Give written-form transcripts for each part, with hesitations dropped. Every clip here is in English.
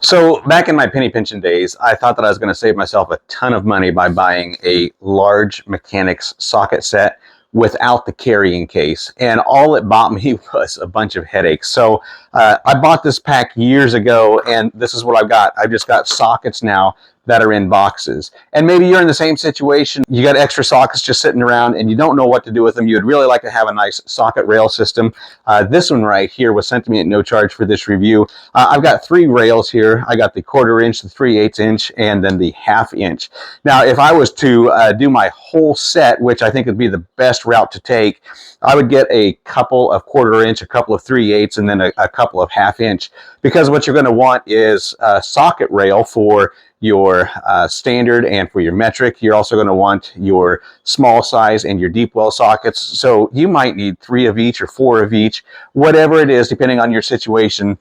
So back in my penny pinching days, I thought that I was going to save myself a ton of money by buying a large mechanics socket set without the carrying case. And all it bought me was a bunch of headaches. So I bought this pack years ago, and this is what I've got. I've just got sockets now that are in boxes. And maybe you're in the same situation. You got extra sockets just sitting around and you don't know what to do with them. You'd really like to have a nice socket rail system. This one right here was sent to me at no charge for this review. I've got 3 rails here. I got the 1/4 inch, the 3/8 inch, and then the 1/2 inch. Now, if I was to do my whole set, which I think would be the best route to take, I would get a couple of 1/4 inch, a couple of 3/8, and then a couple of 1/2 inch. Because what you're going to want is a socket rail for your standard and for your metric. You're also going to want your small size and your deep well sockets. So you might need 3 of each or 4 of each, whatever it is, depending on your situation.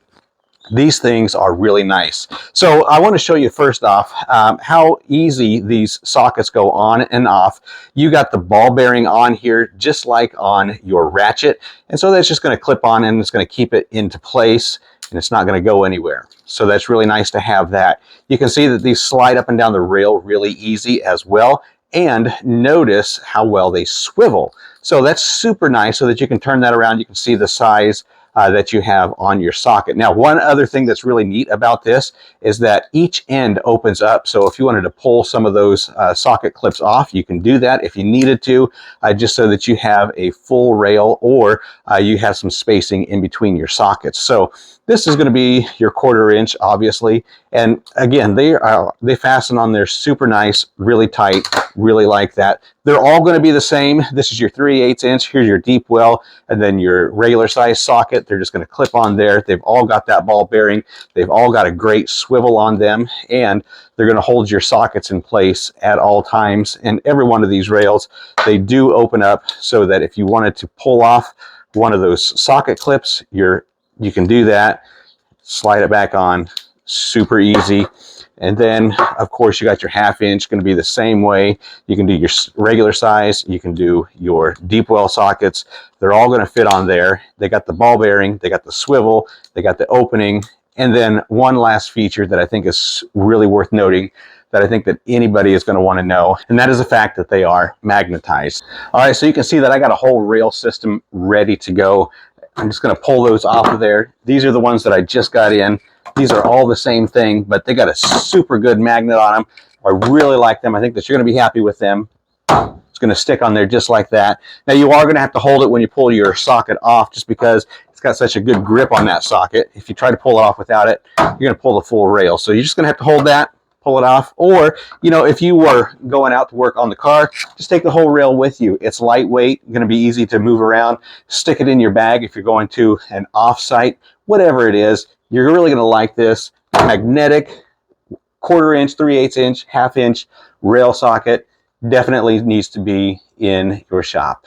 These things are really nice. So I want to show you first off how easy these sockets go on and off. You got the ball bearing on here just like on your ratchet, and so that's just going to clip on and it's going to keep it into place, and it's not going to go anywhere. So that's really nice to have that. You can see that these slide up and down the rail really easy as well, and notice how well they swivel. So that's super nice, so that you can turn that around. You can see the size that you have on your socket. Now, one other thing that's really neat about this is that each end opens up. So if you wanted to pull some of those socket clips off, you can do that if you needed to, just so that you have a full rail, or you have some spacing in between your sockets. So this is going to be your 1/4 inch, obviously. And again, they fasten on there super nice, really tight, really like that. They're all going to be the same. This is your 3/8 inch. Here's your deep well, and then your regular size socket. They're just going to clip on there. They've all got that ball bearing. They've all got a great swivel on them, and they're going to hold your sockets in place at all times. And every one of these rails, they do open up so that if you wanted to pull off one of those socket clips, you can do that. Slide it back on, super easy. And then, of course, you got your 1/2 inch, going to be the same way. You can do your regular size. You can do your deep well sockets. They're all going to fit on there. They got the ball bearing. They got the swivel. They got the opening. And then one last feature that I think is really worth noting, that I think that anybody is going to want to know, and that is the fact that they are magnetized. All right, so you can see that I got a whole rail system ready to go. I'm just going to pull those off of there. These are the ones that I just got in. These are all the same thing, but they got a super good magnet on them. I really like them. I think that you're going to be happy with them. It's going to stick on there just like that. Now, you are going to have to hold it when you pull your socket off, just because it's got such a good grip on that socket. If you try to pull it off without it, you're going to pull the full rail. So you're just going to have to hold that, pull it off. Or, you know, if you were going out to work on the car, just take the whole rail with you. It's lightweight, going to be easy to move around. Stick it in your bag if you're going to an off-site, whatever it is. You're really going to like this magnetic 1/4 inch, 3/8 inch, 1/2 inch rail socket. Definitely needs to be in your shop.